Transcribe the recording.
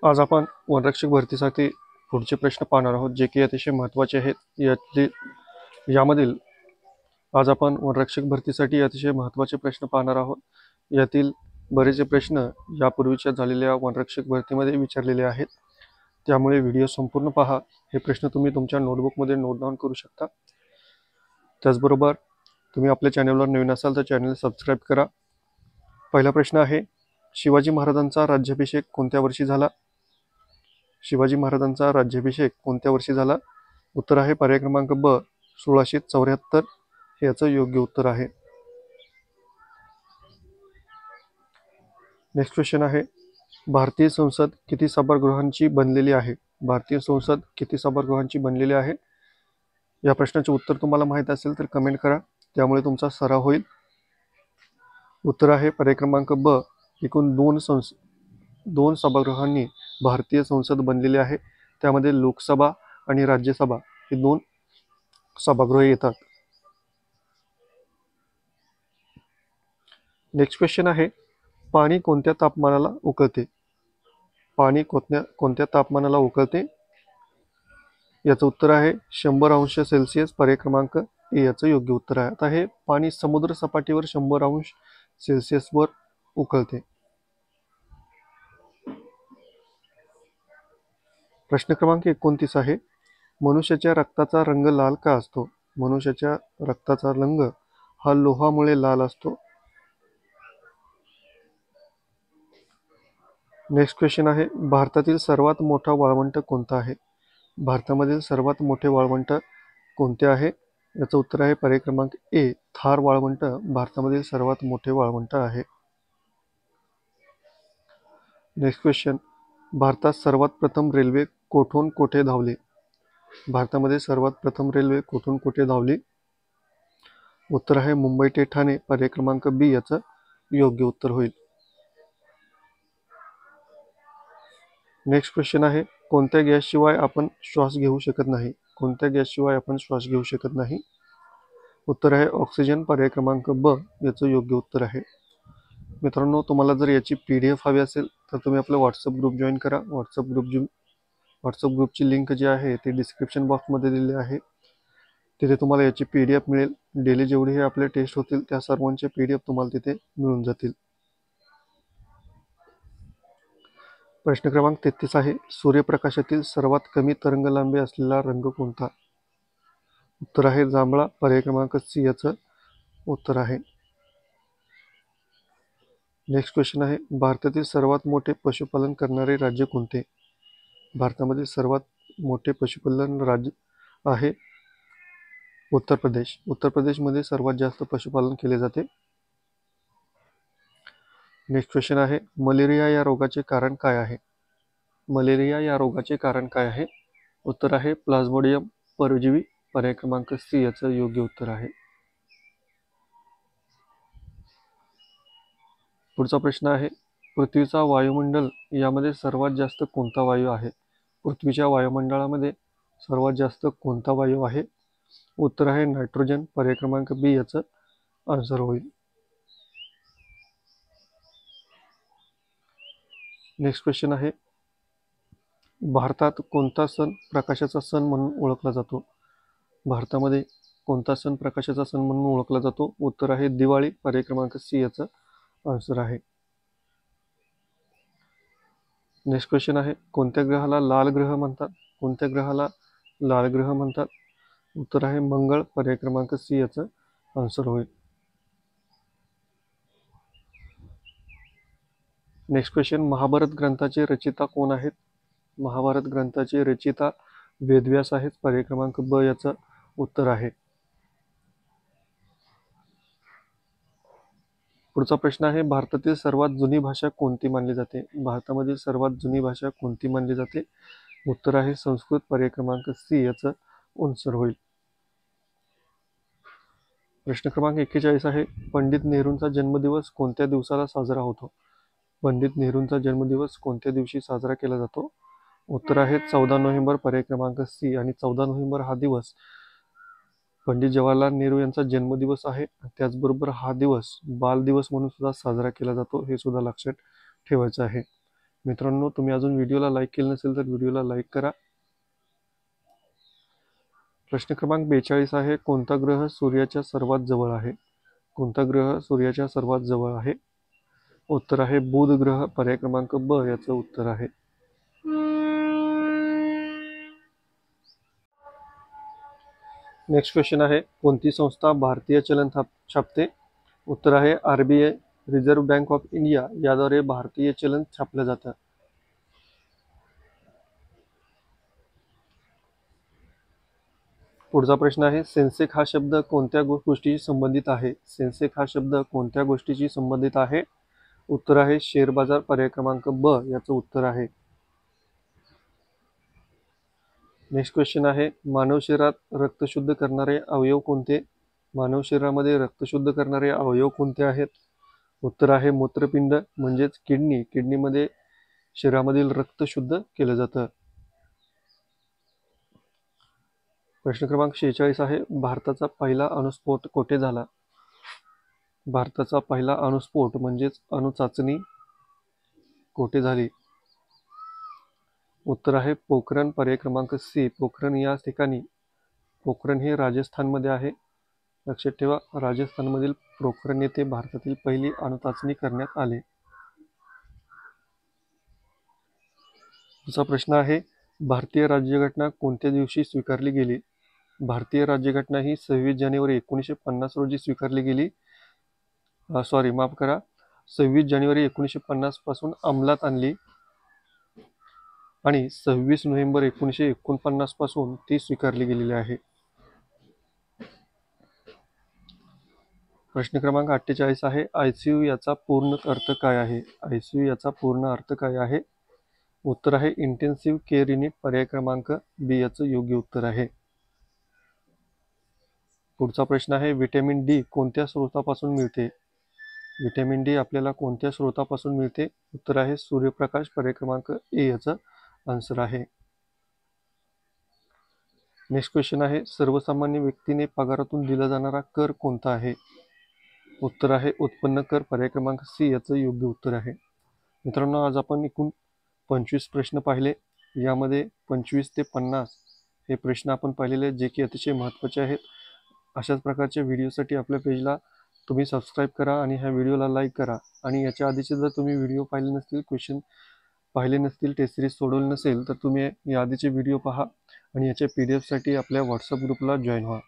आज आपण वनरक्षक भरतीसाठी पुढचे प्रश्न पाहणार आहोत, जे की अतिशय महत्त्वाचे आहेत. यामधील आज आपण वनरक्षक भरतीसाठी अतिशय महत्त्वाचे प्रश्न पाहणार आहोत. यातील बरेचसे प्रश्न यापूर्वीच्या झालेल्या वनरक्षक भरतीमध्ये विचारलेले आहेत. त्यामुळे व्हिडिओ संपूर्ण पहा. हे प्रश्न तुम्ही तुमच्या नोटबुकमध्ये नोट डाऊन करू शकता. त्याचबरोबर तुम्ही आपल्या चॅनलवर नवीन असाल तर चॅनल सबस्क्राईब करा. पहिला प्रश्न आहे, शिवाजी महाराजांचा राज्याभिषेक कोणत्या वर्षी झाला? शिवाजी महाराजांचा राज्याभिषेक कोणत्या वर्षी झाला? उत्तर आहे पर्याय क्रमांक ब, 1674 हे याचं योग्य उत्तर आहे. नेक्स्ट क्वेश्चन आहे, भारतीय संसद किती सभागृहांची बनलेली आहे? भारतीय संसद किती सभागृहांची बनलेली आहे? या प्रश्नाचे उत्तर तुम्हाला माहित असेल तर कमेंट करा, त्यामुळे तुमचा सराव होईल. उत्तर आहे पर्याय क्रमांक ब, एकूण दोन सभागृहांनी भारतीय संसद बनलेली आहे. त्यामध्ये लोकसभा आणि राज्यसभा हे 2 सभागृह येतात. नेक्स्ट क्वेश्चन आहे, पाणी कोणत्या तापमानाला उकळते? पाणी कोणत्या तापमानाला उकळते? याचं उत्तर आहे 100 अंश सेल्सिअस. पर्याय क्रमांक ए याचं योग्य उत्तर आहे. आता हे पाणी समुद्र सपाटीवर 100 अंश सेल्सिअसवर उकळते. प्रश्न क्रमांक 29 आहे, मनुष्याच्या रक्ताचा रंग लाल का असतो? मनुष्याच्या रक्ताचा रंग हा लोहामुळे लाल असतो. नेक्स्ट क्वेश्चन आहे, भारतातील सर्वात मोठा वाळवंट कोणता आहे? भारतामधील सर्वात मोठे वाळवंट कोणते आहे? याचं उत्तर आहे पर्याय क्रमांक ए, थार वाळवंट भारतामधील सर्वात मोठे वाळवंट आहे. नेक्स्ट क्वेश्चन, भारतात सर्वात प्रथम रेल्वे कोठून कोठे धावली? भारतामध्ये सर्वात प्रथम रेल्वे कोठून कोठे धावली? उत्तर आहे मुंबई ते ठाणे. पर्याय क्रमांक बी याचं योग्य उत्तर होईल. नेक्स्ट क्वेश्चन आहे, कोणत्या गॅसशिवाय आपण श्वास घेऊ शकत नाही? कोणत्या गॅसशिवाय आपण श्वास घेऊ शकत नाही? उत्तर आहे ऑक्सिजन. पर्याय क्रमांक ब याचं योग्य उत्तर आहे. मित्रांनो, तुम्हाला जर याची PDF हवी असेल तर तुम्ही आपलं व्हॉट्सअप ग्रुप जॉईन करा. व्हॉट्सअप ग्रुपची लिंक जी आहे ती डिस्क्रिप्शन बॉक्समध्ये दिलेली आहे. तिथे तुम्हाला याची PDF मिळेल. डेली जेवढे हे आपले टेस्ट होतील त्या सर्वांचे PDF तुम्हाला तिथे मिळून जातील. प्रश्न क्रमांक 33 आहे, सूर्यप्रकाशातील सर्वात कमी तरंगलांबी असलेला रंग कोणता? उत्तर आहे जांभळा. पर्याय क्रमांक सी याचं उत्तर आहे. नेक्स्ट क्वेश्चन आहे, भारतातील सर्वात मोठे पशुपालन करणारे राज्य कोणते? भारतामधील सर्वात मोठे पशुपालन राज्य आहे उत्तर प्रदेश. उत्तर प्रदेशमध्ये सर्वात जास्त पशुपालन केले जाते. नेक्स्ट क्वेश्चन आहे, मलेरिया या रोगाचे कारण काय आहे? मलेरिया या रोगाचे कारण काय आहे? उत्तर आहे प्लाझ्मोडियम परजीवी. पर्याय क्रमांक सी याचं योग्य उत्तर आहे. पुढचा प्रश्न आहे, पृथ्वीचा वायुमंडल यामध्ये सर्वात जास्त कोणता वायू आहे? पृथ्वीच्या वायुमंडळामध्ये सर्वात जास्त कोणता वायू आहे? उत्तर आहे नायट्रोजन. पर्याय क्रमांक बी याचं आन्सर होईल. नेक्स्ट क्वेश्चन आहे, भारतात कोणता सण प्रकाशाचा सण म्हणून ओळखला जातो? भारतामध्ये कोणता सण प्रकाशाचा सण म्हणून ओळखला जातो? उत्तर आहे दिवाळी. पर्याय क्रमांक सी याचं आन्सर आहे. नेक्स्ट क्वेश्चन आहे, कोणत्या ग्रहाला लाल ग्रह म्हणतात? कोणत्या ग्रहाला लाल ग्रह म्हणतात? उत्तर आहे मंगळ. पर्याय क्रमांक सी याचं आन्सर होईल. नेक्स्ट क्वेश्चन, महाभारत ग्रंथाचे रचिता कोण आहेत? महाभारत ग्रंथाचे रचिता वेदव्यास आहेत. पर्याय क्रमांक ब याचं उत्तर आहे. पुढचा प्रश्न आहे, भारतातील सर्वात जुनी भाषा कोणती मानली जाते? भारतामधील सर्वात जुनी भाषा कोणती मानली जाते? उत्तर आहे संस्कृत. पर्याय क्रमांक सी याचं आन्सर होईल. प्रश्न क्रमांक 41 आहे, पंडित नेहरूंचा जन्मदिवस कोणत्या दिवसाला साजरा होतो? पंडित नेहरूंचा जन्मदिवस कोणत्या दिवशी साजरा केला जातो? उत्तर आहे 14 नोव्हेंबर. पर्याय क्रमांक सी. आणि 14 नोव्हेंबर हा दिवस पंडित जवाहरलाल नेहरू यांचा जन्मदिवस आहे. त्याचबरोबर हा दिवस बाल दिवस म्हणून सुद्धा साजरा केला जातो. हे सुद्धा लक्षात ठेवायचं आहे. मित्रांनो, तुम्ही अजून व्हिडिओला लाईक केलं नसेल तर व्हिडिओला लाईक करा. प्रश्न क्रमांक 42 आहे, कोणता ग्रह सूर्याच्या सर्वात जवळ आहे? कोणता ग्रह सूर्याच्या सर्वात जवळ आहे? उत्तर आहे बुध ग्रह. पर्याय क्रमांक ब याचं उत्तर आहे. नेक्स्ट क्वेश्चन आहे, कोणती संस्था भारतीय चलन छापते? उत्तर आहे RBI, reserve bank of India. याद्वारे भारतीय चलन छापलं जातं. पुढचा प्रश्न आहे, सेन्सेक हा शब्द कोणत्या गोष्टीशी संबंधित आहे? सेन्सेक हा शब्द कोणत्या गोष्टीशी संबंधित आहे? उत्तर आहे शेअर बाजार. पर्याय क्रमांक ब याचं उत्तर आहे. नेक्स्ट क्वेश्चन आहे, मानव शरीरात रक्त शुद्ध करणारे अवयव कोणते? मानव शरीरामध्ये रक्त शुद्ध करणारे अवयव कोणते आहेत? उत्तर आहे मूत्रपिंड म्हणजेच किडनी. किडनीमध्ये शरीरामधील रक्त शुद्ध केलं जातं. प्रश्न क्रमांक 46 आहे, भारताचा पहिला अणुस्फोट कोठे झाला? भारताचा पहिला अणुस्फोट म्हणजेच अणुचाचणी कोठे झाली? उत्तर आहे पोखरण. पर्याय क्रमांक सी, पोखरण या ठिकाणी. पोखरण हे राजस्थानमध्ये आहे. लक्षात ठेवा, राजस्थानमधील पोखरण येथे भारतातील पहिली अणुचाचणी करण्यात आली. दुसरा प्रश्न आहे, भारतीय राज्यघटना कोणत्या दिवशी स्वीकारली गेली? भारतीय राज्यघटना ही 26 जानेवारी 1950 रोजी स्वीकारली गेली. 26 जानेवारी 1950 पासून अंमलात आणली आणि 26 नोव्हेंबर 1949 पासून ती स्वीकारली गेलेली आहे. प्रश्न क्रमांक 48 आहे, ICU याचा पूर्ण अर्थ काय आहे? ICU याचा पूर्ण अर्थ काय आहे? उत्तर आहे इंटेन्सिव्ह केअर युनिट. पर्याय क्रमांक बी याचं योग्य उत्तर आहे. पुढचा प्रश्न आहे, व्हिटॅमिन डी कोणत्या स्रोतापासून मिळते? व्हिटॅमिन डी आपल्याला कोणत्या स्रोतापासून मिळते? उत्तर आहे सूर्यप्रकाश. पर्याय क्रमांक ए याचं आन्सर आहे. नेक्स्ट क्वेश्चन आहे, सर्वसामान्य व्यक्तीने पगारातून दिला जाणारा कर कोणता आहे? उत्तर आहे उत्पन्न कर. पर्याय क्रमांक सी याचं योग्य उत्तर आहे. मित्रांनो, आज आपण एकूण 25 प्रश्न पाहिले. यामध्ये 25 ते 50 हे प्रश्न आपण पाहिलेले, जे की अतिशय महत्त्वाचे आहेत. अशाच प्रकारच्या व्हिडिओसाठी आपल्या पेजला तुम्ही सबस्क्राईब करा आणि ह्या व्हिडिओला लाईक करा. आणि याच्या आधीचे जर तुम्ही व्हिडिओ पाहिले नसतील, क्वेश्चन पाहिले नसतील, टेस्ट सिरीज सोडवली नसेल, तर तुम्ही या आधीचे व्हिडिओ पहा आणि याच्या PDF साठी आपल्या व्हॉट्सअप ग्रुपला जॉईन व्हा.